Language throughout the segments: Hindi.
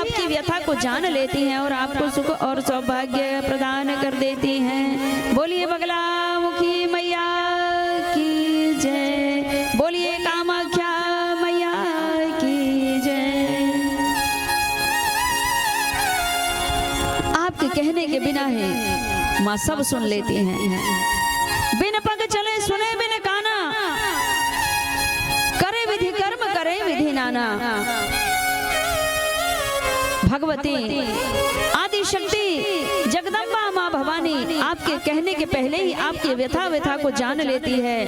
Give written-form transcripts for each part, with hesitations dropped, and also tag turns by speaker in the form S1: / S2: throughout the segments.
S1: आपकी व्यथा को जान लेती हैं और आपको सुख और सौभाग्य प्रदान कर देती हैं। बोलिए बगला मुखी मैया की जय, बोलिए कामाख्या मैया की जय। आपके कहने के बिना ही माँ सब सुन लेती हैं। बिन पग चले सुने बिन काना, करे विधि कर्म करे विधि नाना। भगवती आदि शक्ति जगदम्बा माँ भवानी आपके कहने के पहले ही आपकी व्यथा को जान लेती है।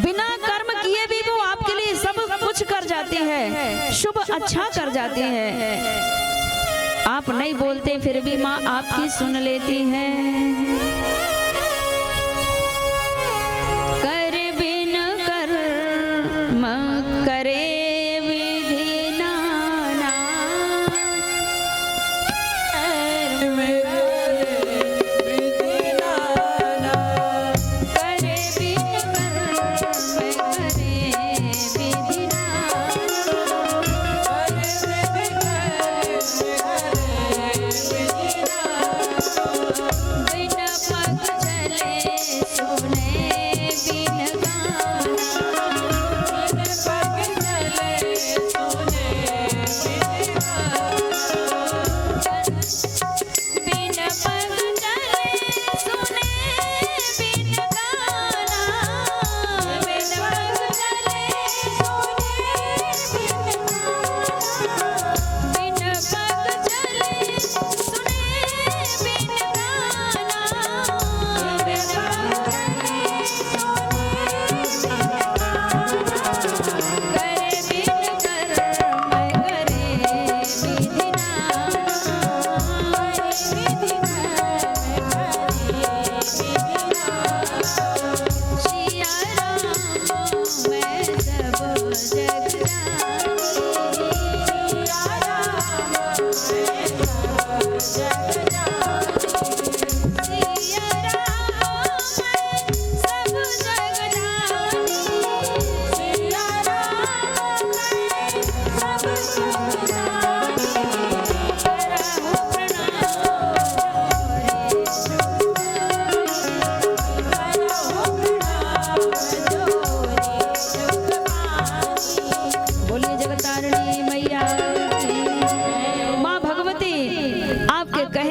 S1: बिना कर्म किए भी वो आपके लिए सब कुछ कर जाती है, शुभ अच्छा कर जाती है। आप नहीं बोलते फिर भी माँ आपकी सुन लेती है। कर बिन कर्म करे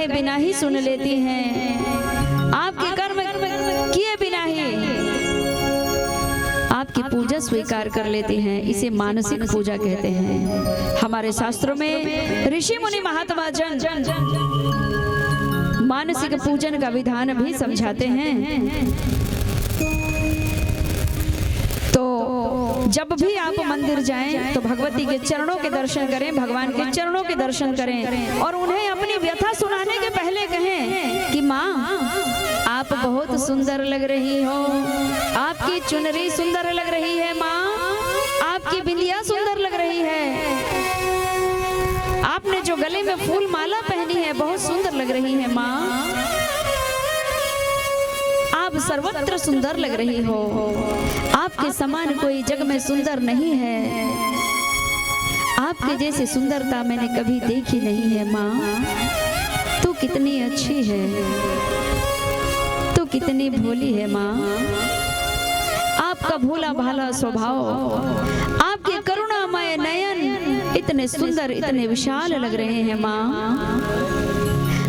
S1: बिना ही सुन लेती हैं। आपके कर्म किए बिना ही आपकी पूजा स्वीकार कर लेती हैं। इसे मानसिक पूजा कहते हैं। हमारे शास्त्रों में ऋषि मुनि महात्मा जन मानसिक पूजन का विधान भी समझाते हैं। तो जब भी आप मंदिर जाएं तो भगवती के चरणों के दर्शन करें, भगवान के चरणों के दर्शन करें और उन्हें अपनी व्यथा सुनाने के पहले कहें कि माँ आप बहुत सुंदर लग रही हो, आपकी चुनरी सुंदर लग रही है माँ, आपकी बिंदिया सुंदर लग रही है, आपने जो गले में फूल माला पहनी है बहुत सुंदर लग रही है माँ, आप सर्वत्र सुंदर लग रही हो, आपके समान कोई जग में सुंदर नहीं है, आपके जैसी सुंदरता मैंने कभी देखी नहीं है माँ, तू कितनी अच्छी है, तू कितनी भोली है माँ, आपका भोला भाला स्वभाव, आपके करुणामय नयन इतने सुंदर इतने विशाल लग रहे हैं माँ।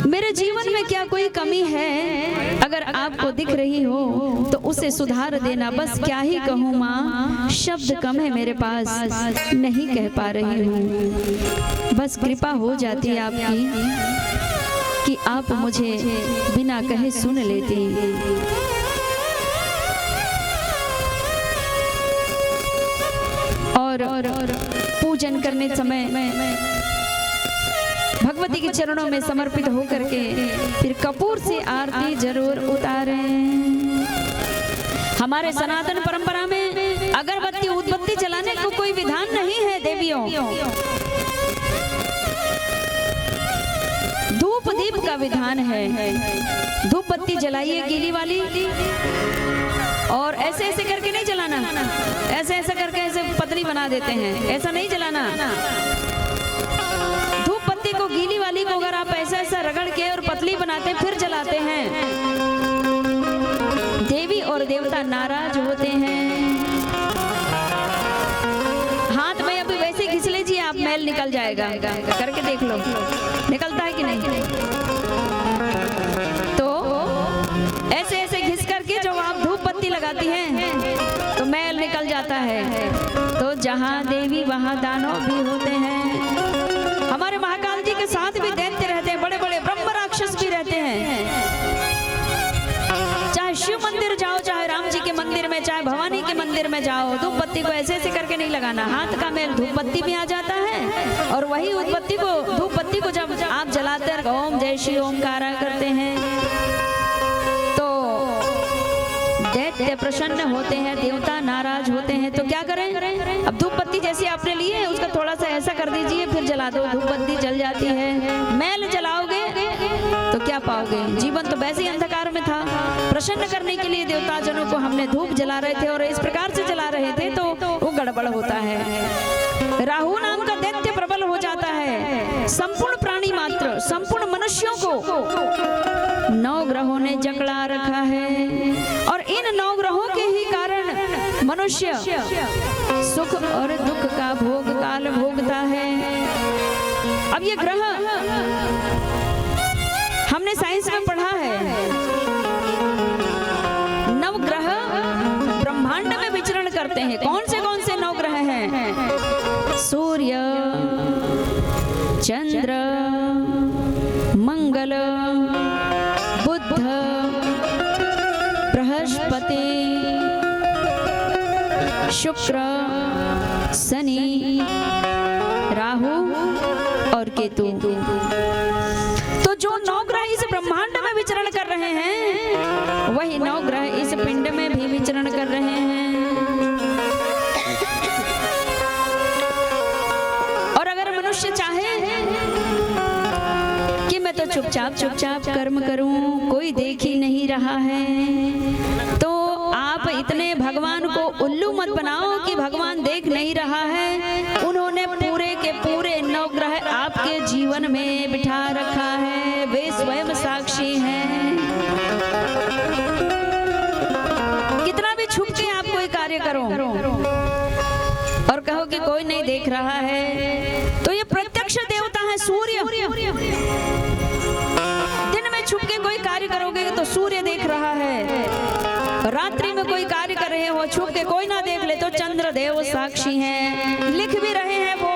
S1: मेरे जीवन में क्या कोई कमी है? अगर आपको दिख रही हो तो उसे सुधार देना। बस क्या ही कहूँ माँ, शब्द कम है मेरे पास, नहीं कह पा रही हूँ। बस कृपा हो जाती आपकी कि आप मुझे बिना कहे सुन लेती। और पूजन करने समय भगवती के चरणों में समर्पित होकर के फिर कपूर से आरती जरूर उतारें। हमारे सनातन परंपरा में अगरबत्ती उदबत्ती जलाने को कोई विधान नहीं है देवियों। धूप दीप का विधान है। धूप बत्ती जलाइए गीली वाली, और ऐसे ऐसे करके नहीं जलाना, ऐसे ऐसे करके ऐसे पतली बना देते हैं, ऐसा नहीं जलाना। मैल निकल जाएगा। करके देख लो, निकलता है कि नहीं। तो ऐसे ऐसे घिस करके जब आप धूप बत्ती लगाती हैं तो मैल निकल जाता है। तो जहाँ देवी वहाँ दानव भी होते हैं। हमारे महाकाल जी के साथ भी दैत्य रहते हैं, बड़े बड़े ब्रह्म राक्षस भी रहते हैं। चाहे शिव मंदिर जाओ, चाहे राम जी के मंदिर में, चाहे भवानी के मंदिर में जाओ, धूप बत्ती को ऐसे ऐसे करके नहीं लगाना। हाथ का मैल धूप बत्ती में आ जाता है। और वही धूप बत्ती को जब आप जलाते हैं, ओम जय श्री ओमकारा करते हैं, तो दैत्य प्रसन्न होते हैं, देवता नाराज होते हैं। तो क्या करें? अब धूप बत्ती जैसी आपने ली है, उसका थोड़ा सा ऐसा कर दीजिए, फिर जला दो, धूप बत्ती जल जाती है। मैल जलाओगे तो क्या पाओगे? जीवन तो वैसे ही अंधकार में था। प्रसन्न करने के लिए देवता जनों को हमने धूप जला रहे थे और इस प्रकार से जला रहे थे, तो वो गड़बड़ होता है। राहु नाम का दैत्य प्रबल हो जाता है। संपूर्ण प्राणी मात्र, संपूर्ण मनुष्यों को 9 ग्रहों ने जकड़ा रखा है और इन 9 ग्रहों के ही कारण मनुष्य सुख और दुख का भोग काल भोगता है। अब ये ग्रह हमने साइंस में पढ़ा है, 9 ग्रह ब्रह्मांड में विचरण करते हैं। कौन से 9 ग्रह हैं? सूर्य, चंद्र, मंगल, बुध, बृहस्पति, शुक्र, शनि, राहु और केतु। तो जो 9 ग्रह इस ब्रह्मांड में विचरण कर रहे हैं, वही 9 ग्रह इस पिंड में भी विचरण कर रहे हैं। और अगर मनुष्य चाहे कि मैं तो चुपचाप कर्म करूं, कोई देख ही नहीं रहा है, तो आप इतने भगवान को उल्लू मत बनाओ कि भगवान देख नहीं रहा है। उन्होंने पूरे के पूरे 9 ग्रह आपके जीवन में बिठा रखा है, वे स्वयं साक्षी हैं। कितना भी छुप के आप कोई कार्य करो और कहो कि कोई नहीं देख रहा है, तो ये प्रत्यक्ष देवता है सूर्य। दिन में छुप के कोई कार्य करोगे तो सूर्य देख रहा है। रात्रि में कोई कार्य कर रहे हो, छुप के कोई ना देख ले तो चंद्र देव साक्षी हैं। लिख भी रहे हैं वो,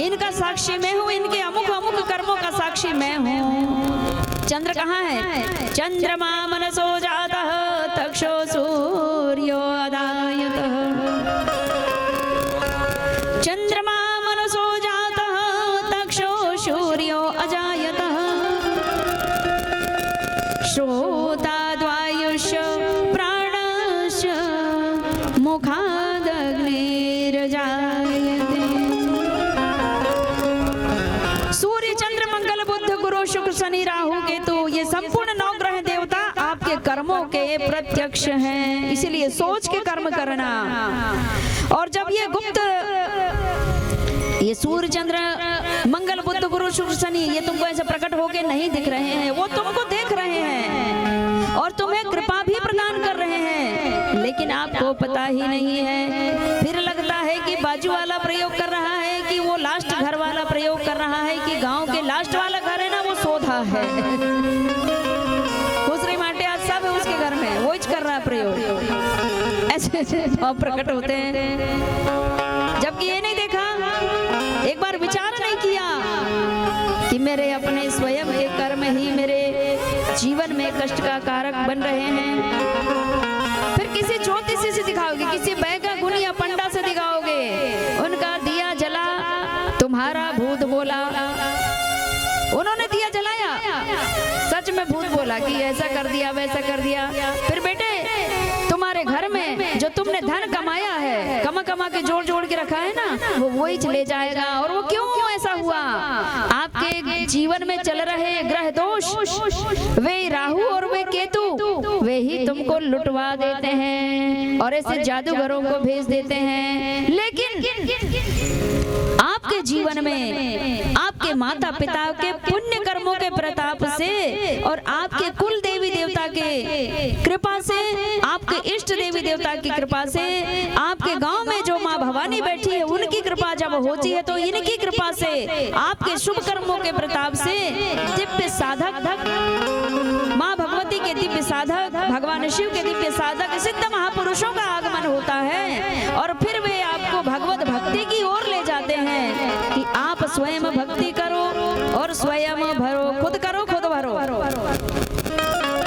S1: इनका साक्षी मैं हूँ, इनके अमुक अमुक कर्मों का साक्षी मैं हूँ। चंद्र कहाँ है? चंद्रमा मनसो जातः तक्षो सूर्योदयतः। चंद्रमा मनसो जातः तक्षो सूर्यो अजायतः। श्रोताद्वायुष प्राणश्च मुखादग्निर्जायते। सूर्य, चंद्र, मंगल, बुध, गुरु, शुक्र, शनि, राहु, केतु, ये संपूर्ण 9 ग्रह देवता आपके कर्मों के प्रत्यक्ष हैं। इसीलिए सोच के कर्म करना। और जब ये गुप्त, ये सूर्य, चंद्र, मंगल, बुध, गुरु, शुक्र, शनि, ये तुमको ऐसे प्रकट होके नहीं दिख रहे हैं, वो तुमको देख रहे हैं और तुम्हें कृपा भी प्रदान कर रहे हैं, लेकिन आपको पता ही नहीं है। फिर लगता है कि बाजू वाला प्रयोग कर रहा है, कि वो लास्ट घर वाला प्रयोग कर रहा है, कि गांव के लास्ट वाला घर है ना वो सोधा है, दूसरे माटे आज सब है उसके घर में, वो कर रहा है प्रयोग। ऐसे भाव प्रकट होते हैं, जबकि ये नहीं देखा, एक बार विचार नहीं किया कि मेरे अपने स्वयं के कर्म ही मेरे जीवन में कष्ट का कारक बन रहे हैं। फिर किसी ज्योतिषी से दिखाओगे, किसी बैगा गुनी या पंडा से दिखाओगे, उनका दिया जला, तुम्हारा भूत बोला, उन्होंने दिया जलाया, सच में भूत बोला कि ऐसा कर दिया वैसा कर दिया। फिर बेटे तुम्हारे घर में जो तुमने धन कमाया है, कमा के जोड़ के रखा है ना, वो वही चले जाएगा। और वो क्यों ऐसा हुआ? आपके जीवन में चल रहे ग्रह दोष, वे राहु और वे केतु, वे ही तुमको लुटवा देते हैं और ऐसे जादूगरों को भेज देते हैं। लेकिन आपके जीवन में आपके माता पिता के पुण्य कर्मों के प्रताप से और आपके कुल देवी देवता के कृपा से, आपके इष्ट देवी देवता की कृपा से, आपके गांव में जो माँ भवानी बैठी है उनकी कृपा जब होती है तो इनकी कृपा से, आपके शुभ कर्मों के प्रताप से दिव्य साधक, माँ भगवती के दिव्य साधक, भगवान शिव के दिव्य साधक, सिद्ध महापुरुषों का आगमन होता है और फिर वे आपको भगवत भक्ति की ओर ले जाते हैं कि आप स्वयं भक्ति करो और स्वयं भरो, खुद करो खुद भरो।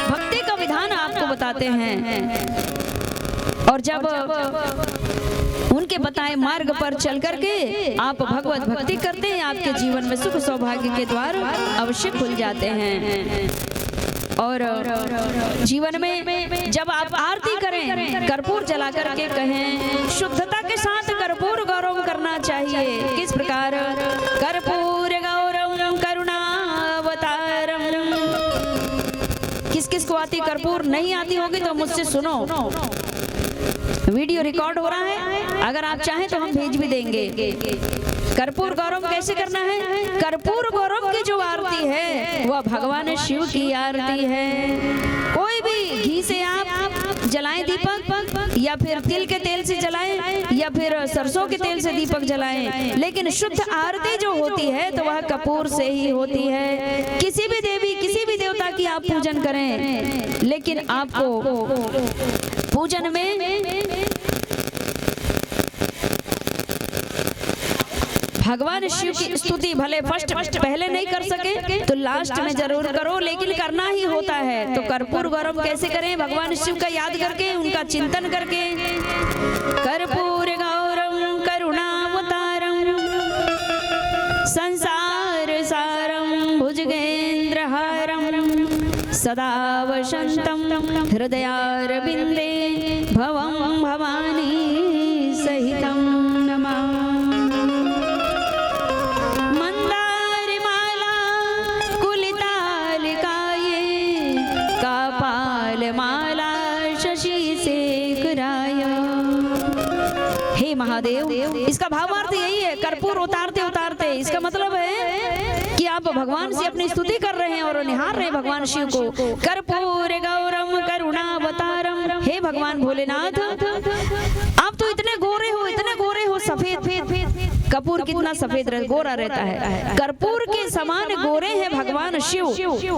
S1: भक्ति का विधान आपको बताते हैं और जब उनके बताए मार्ग पर चल करके आप भगवत भक्ति करते हैं, आपके जीवन में सुख सौभाग्य के द्वार अवश्य खुल जाते हैं। और जीवन में जब आप आरती करें, कर्पूर जला करके कहें, शुद्धता के साथ कर्पूर गौरव करना चाहिए। किस प्रकार? कर्पूर गौरव करुणावतारम। किस किस को आती कर्पूर? नहीं आती होगी तो मुझसे सुनो, वीडियो रिकॉर्ड हो रहा है, अगर आप चाहें तो हम भेज भी देंगे। कर्पूर गौरव कैसे करना है? कर्पूर गौरव की जो आरती है वह भगवान शिव की आरती है। कोई भी घी से आप जलाएं दीपक, या फिर तिल के तेल से जलाएं, या फिर सरसों के तेल से दीपक जलाएं, लेकिन शुद्ध आरती जो होती है तो वह कपूर से ही होती है। किसी भी देवी, किसी भी देवता की आप पूजन करें, लेकिन आपको पूजन में भगवान शिव की स्तुति भले फर्स्ट पहले नहीं कर सके तो लास्ट में जरूर करो, लेकिन करना ही होता है। तो कर्पूर गौरव कैसे करें? भगवान शिव का याद करके, उनका चिंतन करके। कर्पूर गौरव करुणावतारम संसार सारम भुजगेंद्रहारम सदा वसंतम हृदयारविंदे भवं भवानी सहितं नमामि। महादेव, इसका भावार्थ यही है, कर्पूर उतारते उतारते, इसका मतलब है कि आप भगवान से अपनी स्तुति कर रहे हैं और निहार रहे हैं भगवान शिव को। कर्पूर गौरम करुणावतारम। हे भगवान भोलेनाथ, आप तो इतने गोरे हो, इतने गोरे हो, सफेद। कपूर कितना सफेद गोरा रहता है, कर्पूर के समान गोरे हैं भगवान शिव।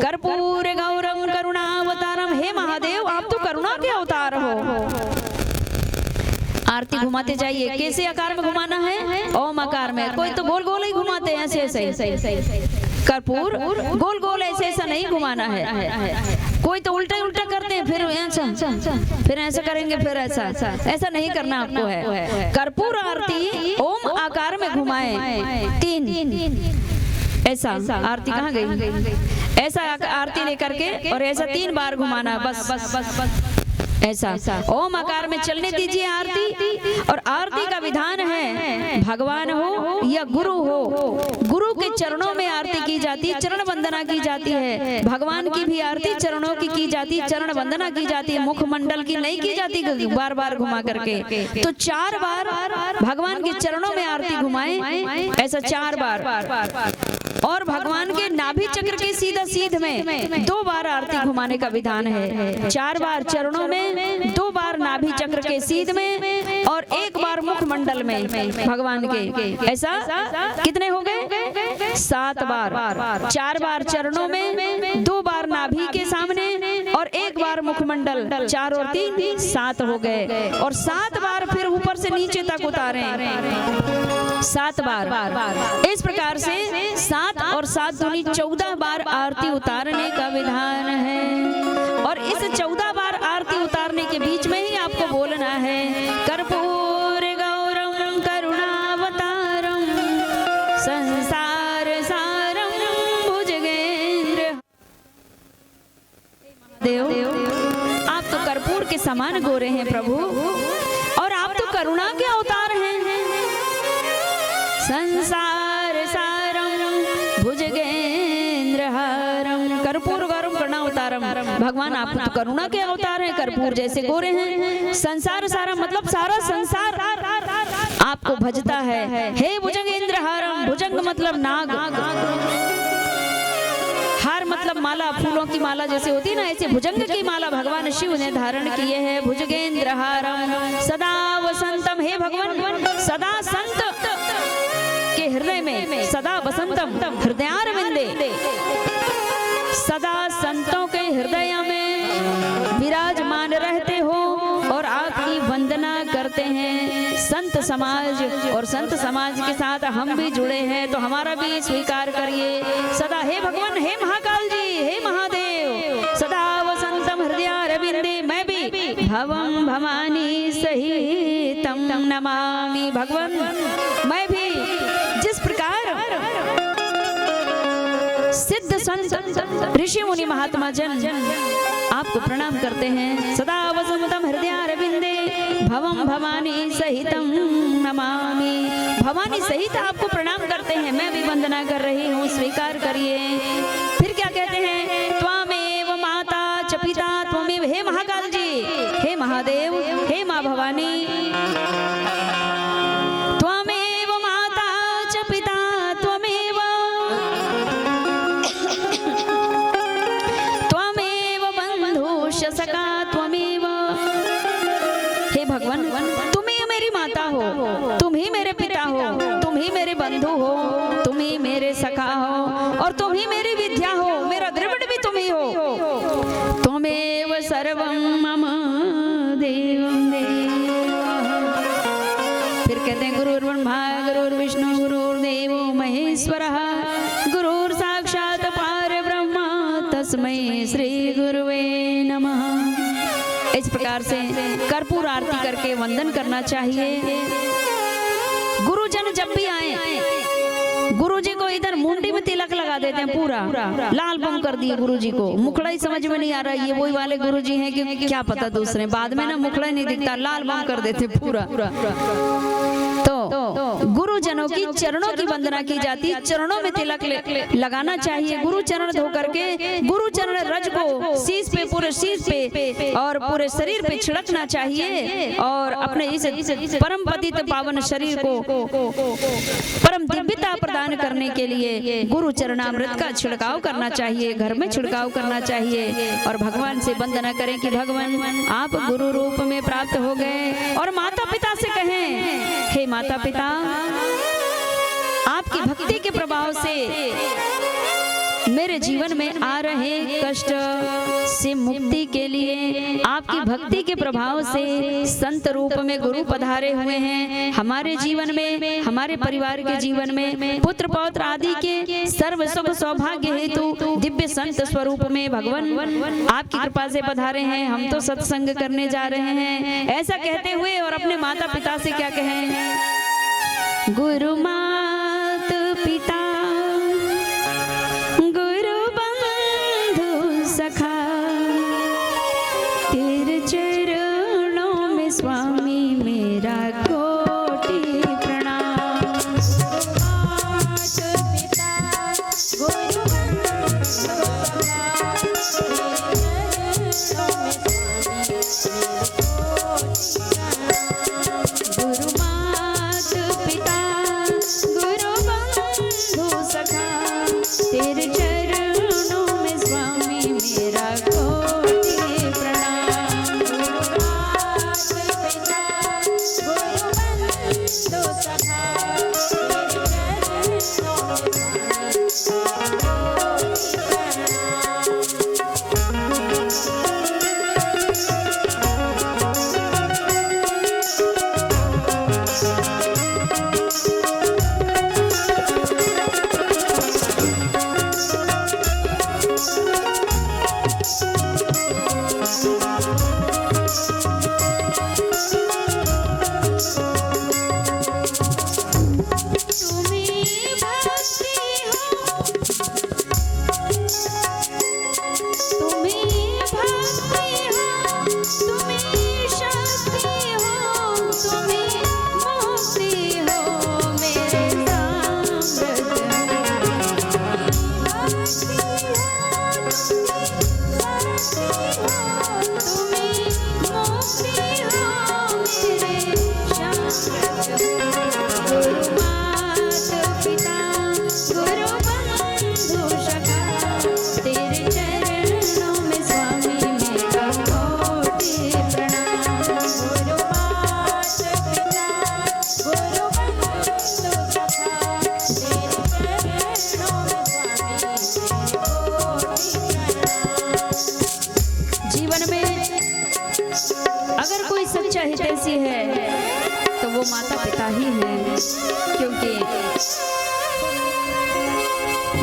S1: कर्पूर गौरम करुणावतारम। हे महादेव, आप तो करुणा के अवतार हो। आरती घुमाते जाइए। कैसे आकार में घुमाना है? ओम आकार में। कोई तो गोल गोल ही घुमाते हैं, ऐसे ऐसे। कर्पूर गोल गोल ऐसे ऐसा नहीं घुमाना है। कोई तो उल्टा उल्टा करते हैं, फिर ऐसा करेंगे, फिर ऐसा नहीं करना आपको है। कर्पूर आरती ओम आकार में घुमाए, 3 ऐसा। आरती कहाँ गई? ऐसा आरती लेकर के और ऐसा 3 बार घुमाना, बस ऐसा। ओम आकार में चलने दीजिए आरती। और आरती का विधान है, भगवान हो या गुरु हो, गुरु के चरणों में आरती की जाती है, चरण वंदना की जाती है। भगवान की भी आरती चरणों की जाती है, चरण वंदना की जाती है, मुखमंडल की नहीं की जाती बार बार घुमा करके। तो 4 बार भगवान के चरणों में आरती घुमाएं, ऐसा 4 बार। और भगवान के नाभि चक्र के सीधा सीध में 2 बार आरती घुमाने का विधान है। 4 बार चरणों में, 2 बार नाभि चक्र के सीध में और 1 बार मुखमंडल में भगवान के। ऐसा कितने हो गए? 7 बार। 4 बार चरणों में, 2 बार नाभि के सामने और 1 बार मुखमंडल। 4 और 3 7 हो गए। और 7 बार फिर ऊपर से नीचे तक उतारें, 7 बार। इस प्रकार से 7 और 7 दूनी 14 बार आरती उतारने का विधान है। और इस 14 बार आरती उतारने के बीच में ही आपको बोलना है, कर्पूर गौरम करुणावतारम संसार सारम भुजगेंद्र। देव, आप तो कर्पूर के समान गोरे हैं प्रभु, और आप तो करुणा के अवतार हैं। संसार सारम भुजगेंद्र हारम। कर्पूर गौरम करुणावतारम। भगवान आप तो करुणा के अवतार हैं, कर्पूर जैसे गोरे हैं। संसार सारा मतलब सारा संसार आप आपको भजता है। हे भुजंगेंद्र हारम, भुजंग मतलब नाग, हार मतलब माला, फूलों की माला जैसे होती है ना, ऐसे भुजंग की माला भगवान शिव ने धारण किए है। भुजगेंद्र हारम सदा वसंतम, हे भगवान सदा संत के हृदय में, सदा वसंतम हृदयारविंदे, सदा संतों के हृदय में विराजमान रहते हो और आपकी वंदना करते हैं संत समाज, और संत समाज के साथ हम भी जुड़े हैं, तो हमारा भी स्वीकार करिए सदा। हे भगवान, हे महाकाल जी, हे महादेव, सदा वसंतम हृदयारविंदे, मैं भी भवम भवानी सहितम नमामि। भगवान मैं भी जिस प्रकार सिद्ध संत ऋषि मुनि महात्मा जन आपको प्रणाम करते हैं, सदा वसंतम हृदयारविंदे भवम भवानी सहितम नमामि। भवानी सहित आपको प्रणाम करते हैं, मैं भी वंदना कर रही हूँ, स्वीकार करिए। फिर क्या कहते हैं, त्वमेव माता च पिता त्वमेव, हे महाकाल जी, हे महादेव, हे माँ भवानी, त्वमेव माता च पिता त्वमेव, त्वमेव बंधुश्च सखा त्वमेव। हे भगवान, तुम ही मेरी माता हो, तुम ही मेरे पिता हो, तुम ही मेरे बंधु हो, तुम ही मेरे सखा हो, और तुम ही मेरी विद्या हो, मेरा द्रविड़ भी तुम ही हो। त्वमेव सर्वं मम देवं देवः। फिर कहते हैं, गुरुर्ब्रह्मा गुरुर्विष्णु गुरुर्देवो महेश्वरः, गुरुर् साक्षात् परब्रह्म तस्मै श्री गुरुवे नमः। इस प्रकार से कर्पूर आरती करके वंदन करना चाहिए। गुरुजन जब भी आए, गुरुजी को इधर मुंडी में तिलक लगा देते हैं, पूरा लाल बम कर दिए गुरुजी को। मुखड़ा ही समझ में नहीं आ रहा, ये वही वाले गुरुजी हैं कि क्या पता दूसरे, बाद में ना मुखड़ा ही नहीं दिखता, लाल बम कर देते पूरा। तो गुरुजनों की चरणों की वंदना की जाती है, चरणों में तिलक लगाना चाहिए। गुरु चरण धो करके गुरु चरण रज को शीश पे, पूरे शीश पे और पूरे शरीर पे छिड़कना चाहिए, और अपने इस परम पतित पावन शरीर को परम दिव्यता प्रदान करने के लिए गुरु चरणामृत का छिड़काव करना चाहिए, घर में छिड़काव करना चाहिए, और भगवान से वंदना करें कि भगवान आप गुरु रूप में प्राप्त हो गए। और माता पिता से कहें, हे माता पिता, आपकी भक्ति के प्रभाव से मेरे जीवन में आ रहे कष्ट से मुक्ति के लिए, आपकी भक्ति के प्रभाव से संत रूप में गुरु पधारे हुए हैं हमारे जीवन में, हमारे परिवार के जीवन में, पुत्र पौत्र आदि के सर्व शुभ सौभाग्य हेतु दिव्य संत स्वरूप में भगवान आपकी कृपा से पधारे हैं। हम तो सत्संग करने जा रहे हैं, ऐसा कहते हुए और अपने माता पिता से क्या कहें, गुरु मात पिता गुरु बंधु सखा, तेरे चरणों में स्वामी मेरा कोटि प्रणाम। गुरु मात पिता गुरु बंधु सखा, तेरे चरणों में स्वामी मेरा कोटि प्रणाम।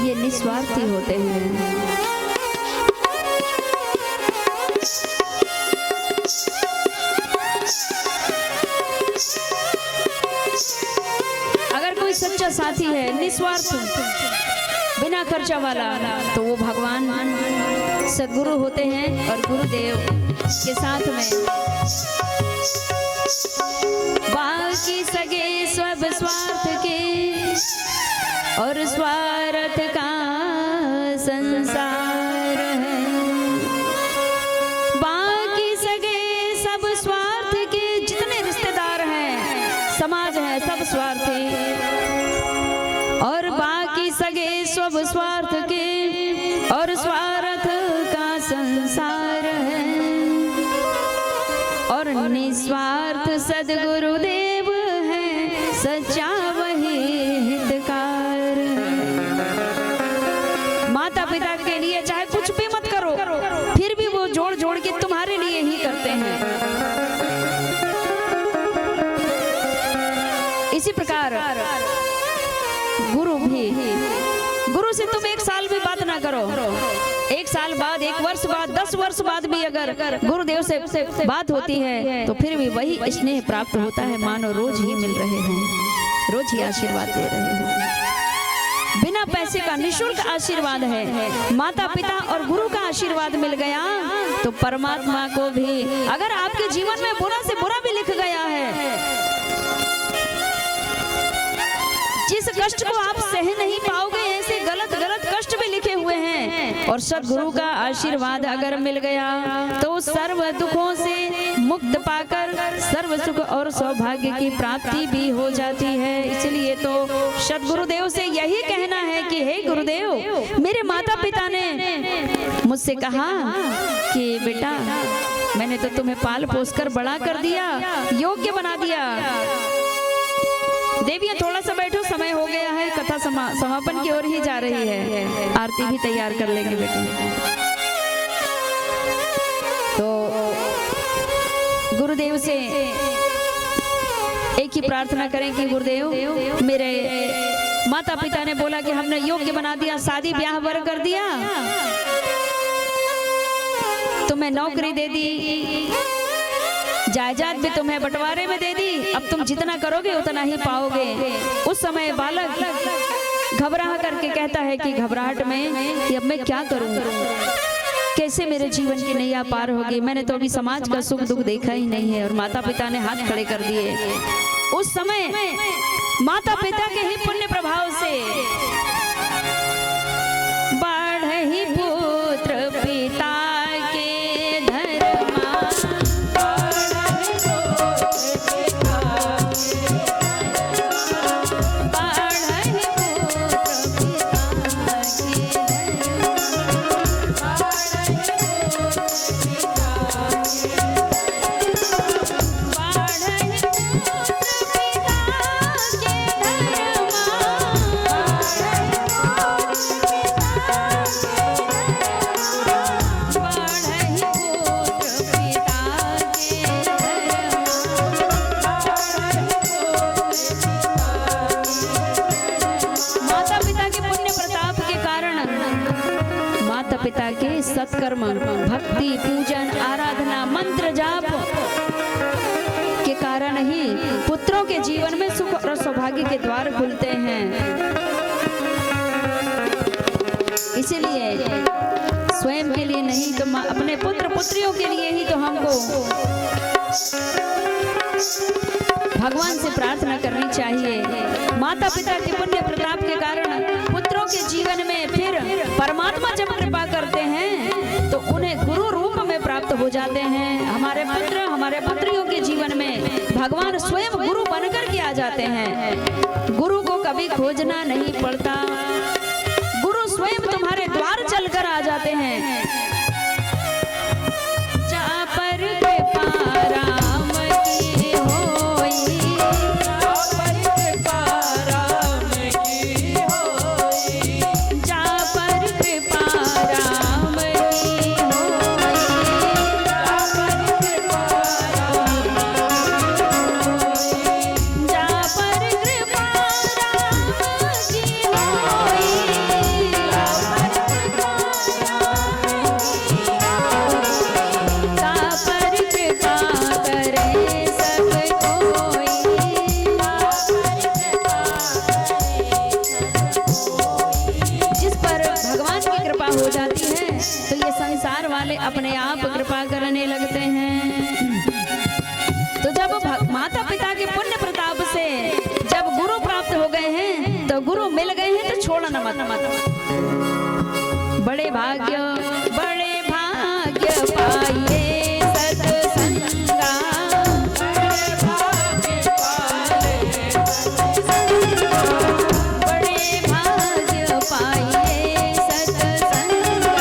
S1: ये निस्वार्थी होते हैं। अगर कोई सच्चा साथी है, निस्वार्थ, बिना खर्चा वाला, तो वो भगवान सदगुरु होते हैं। और गुरुदेव के साथ में बाकी सगे सब स्वार्थ के और स्वार्थ का संसार है। बाकी सगे सब स्वार्थ के, जितने रिश्तेदार हैं, समाज है, सब स्वार्थी। और बाकी सगे सब स्वार्थ के और स्वार्थ का संसार है। और निस्वार्थ सदगुरुदेव है, सच्चा वही हितकार। माता पिता के लिए चाहे कुछ भी मत करो, फिर भी वो जोड़ जोड़ के तुम्हारे लिए ही करते हैं। इसी प्रकार गुरु से तुम 1 साल भी बात ना करो, 1 साल बाद, 1 वर्ष बाद, 10 वर्ष बाद भी अगर गुरुदेव से बात होती है तो फिर भी वही स्नेह प्राप्त होता है, मानो रोज ही मिल रहे हैं, रोज ही आशीर्वाद दे रहे हैं। बिना पैसे का निःशुल्क आशीर्वाद है। माता पिता और गुरु का आशीर्वाद मिल गया तो परमात्मा को भी, अगर आपके जीवन में बुरा से बुरा भी लिख गया है, जिस कष्ट को आप सह नहीं पाओगे, ऐसे गलत गलत कष्ट भी लिखे हुए हैं, और सद्गुरु का आशीर्वाद अगर मिल गया तो सर्व दुखों से मुक्त पाकर सर्व सुख और सौभाग्य की प्राप्ति भी हो जाती है। इसलिए तो सद्गुरुदेव से यही कहना है कि हे गुरुदेव, मेरे माता पिता ने मुझसे कहा कि बेटा, मैंने तो तुम्हें पाल पोस कर बड़ा कर दिया, योग्य बना दिया। देवियां थोड़ा सा बैठो, समय हो गया है, कथा समापन की ओर ही जा रही है। आरती भी तैयार कर लेंगे बेटे। तो गुरुदेव से एक ही प्रार्थना करें कि गुरुदेव, मेरे माता पिता ने बोला कि हमने योग्य बना दिया, शादी ब्याह वर कर दिया, तुम्हें नौकरी दे दी, जायदाद भी तुम्हें बंटवारे में दे दी, अब तुम जितना करोगे उतना ही पाओगे। उस समय बालक घबरा करके कहता है कि घबराहट में कि अब मैं क्या करूं, कैसे मेरे जीवन की नैया पार होगी, मैंने तो अभी समाज का सुख दुख देखा ही नहीं है। और माता पिता ने हाथ खड़े कर दिए। उस समय माता पिता के ही पुण्य प्रभाव से बढ़े ही पुत्र पिता के धर्मा, पिता के सत्कर्म, भक्ति, पूजन, आराधना, मंत्र जाप के कारण ही पुत्रों के जीवन में सुख और सौभाग्य के द्वार खुलते हैं। इसीलिए स्वयं के लिए नहीं तो अपने पुत्र पुत्रियों के लिए ही तो हमको भगवान से प्रार्थना करनी चाहिए। माता पिता के पुण्य प्रताप के कारण पुत्रों के जीवन में फिर परमात्मा जब कृपा करते हैं तो उन्हें गुरु रूप में प्राप्त हो जाते हैं। हमारे पुत्र हमारे पुत्रियों के जीवन में भगवान स्वयं गुरु बनकर के आ जाते हैं। गुरु को कभी खोजना नहीं पड़ता, गुरु स्वयं तुम्हारे द्वार चलकर आ जाते हैं। जा पर कृपा राम की होई, जा पर कृपा राम की होई, जा पर कृपा राम की होई, जा पर कृपा राम की होई, जा पर कृपा राम की होई। वाले अपने आप कृपा करने लगते हैं। तो जब माता पिता के पुण्य प्रताप से जब गुरु प्राप्त हो गए हैं, तो गुरु मिल गए हैं, तो छोड़ना मत। बड़े भाग्य पाइए सत्संगा, बड़े भाग्य पाइए सत्संगा,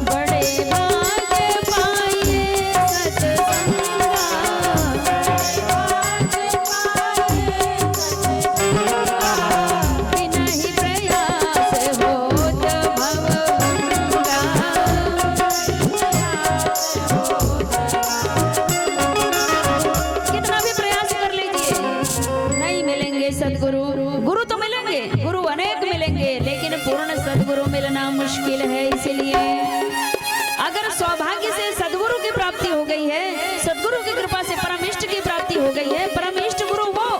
S1: बड़े भाग्य पाइए सत्संगा, बिना ही प्रयास होत भवभंगा। कितना भी प्रयास कर लीजिए, नहीं मिलेंगे सदगुरु। गुरु तो मिलेंगे, गुरु अनेक मिलेंगे, लेकिन पूर्ण सदगुरु मिलना मुश्किल है। इसलिए अगर सौभाग्य से सदगुरु की प्राप्ति हो गई है, सदगुरु की कृपा से परम इष्ट की प्राप्ति हो गई है, परम इष्ट गुरु वो,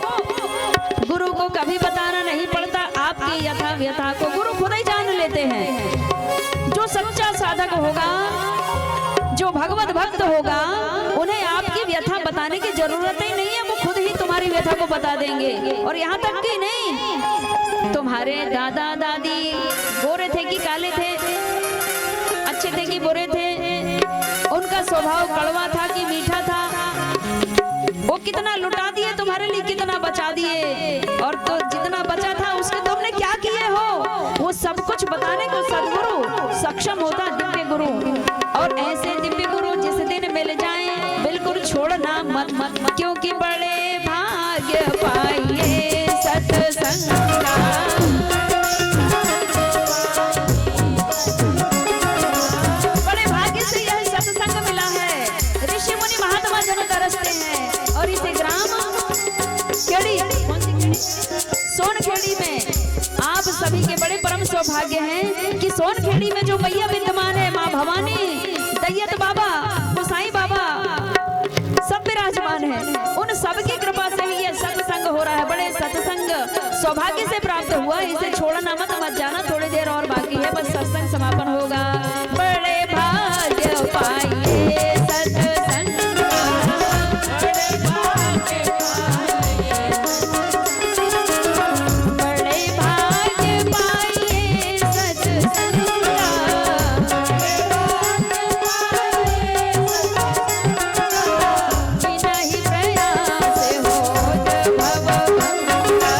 S1: गुरु को कभी बताना नहीं पड़ता। आपकी यथा व्यथा को गुरु खुद ही जान लेते हैं। जो सच्चा साधक होगा, जो भगवत भक्त होगा, उन्हें आपकी व्यथा बताने की जरूरत ही नहीं है, वो खुद ही तुम्हारी व्यथा को बता देंगे। और यहाँ तक कि नहीं, तुम्हारे दादा दादी गोरे थे कि काले थे, अच्छे थे कि बुरे थे, उनका स्वभाव कड़वा था कि मीठा था, वो कितना लुटा दिए तुम्हारे लिए, कितना बचा दिए, और तो जितना बचा था उसके तुमने क्या किए हो, वो सब कुछ बताने को सदगुरु सक्षम होता, दिव्य गुरु। और ऐसे दिव्य गुरु जिस दिन मिल जाएं, बिल्कुल छोड़ना मत, क्योंकि बड़े भाग्य पाइए सत्संगा, बड़े भाग्य से यह सत्संग मिला है। ऋषि मुनि महात्मा जन तरसते हैं। और इसे ग्राम खेड़ी, सोनखेड़ी में आप सभी के बड़े परम सौभाग्य हैं कि सोनखेड़ी में जो मैया विद्यमान है, माँ भवानी, दैयत बाबा, गोसाई बाबा, सब विराजमान है। उन सबकी कृपा से ही ये सत्संग हो रहा है। बड़े सत्संग सौभाग्य से प्राप्त हुआ, इसे छोड़ना मत जाना, थोड़ी देर और बाकी है, बस सत्संग समापन होगा। बड़े भाग्य पाइए सत्संग, बड़े भाग्य पाइए सत्संग, बिना ही प्रयास होत भवभंगा।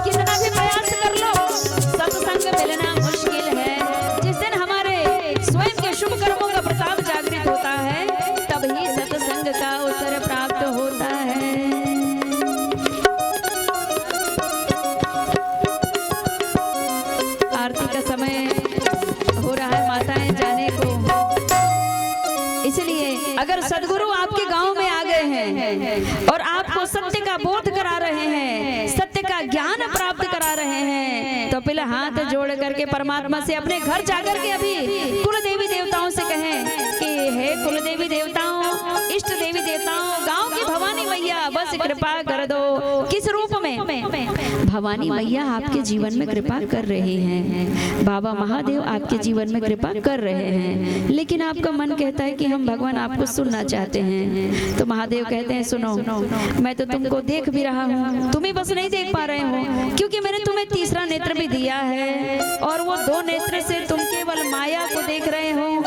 S1: कितना भी प्रयास कर लो, सत्संग मिलना मुश्किल है। जिस दिन हमारे स्वयं के शुभ कर्मों का प्रताप जागृत होता है, तभी सत्संग का अवसर प्राप्त होता है। आरती का समय हो रहा है, माताएं जाने को। इसलिए अगर सदगुरु आपके गांव में आ गए हैं और आपको सत्य का बोध करा रहे हैं, सत्य का ज्ञान प्राप्त करा रहे हैं, तो पहले हाथ जोड़ करके परमात्मा से अपने घर जाकर के अभी कुल देवी देवताओं से कहें कि हे कुल देवी देवताओं, इष्ट देवी देवताओं, गांव की भवानी मैया बस कृपा कर दो। किस रूप में? भवानी मैया आपके जीवन में कृपा कर रहे हैं, बाबा महादेव आपके जीवन में कृपा कर रहे हैं, लेकिन आपका मन कहता है कि हम भगवान आपको सुनना चाहते हैं। तो महादेव कहते हैं सुनो, मैं तो तुमको देख भी रहा हूँ, तुम्हें बस नहीं देख पा रहे हो, क्योंकि मैंने तुम्हें तीसरा नेत्र भी दिया है, और वो दो नेत्र से तुम केवल माया को देख रहे हो।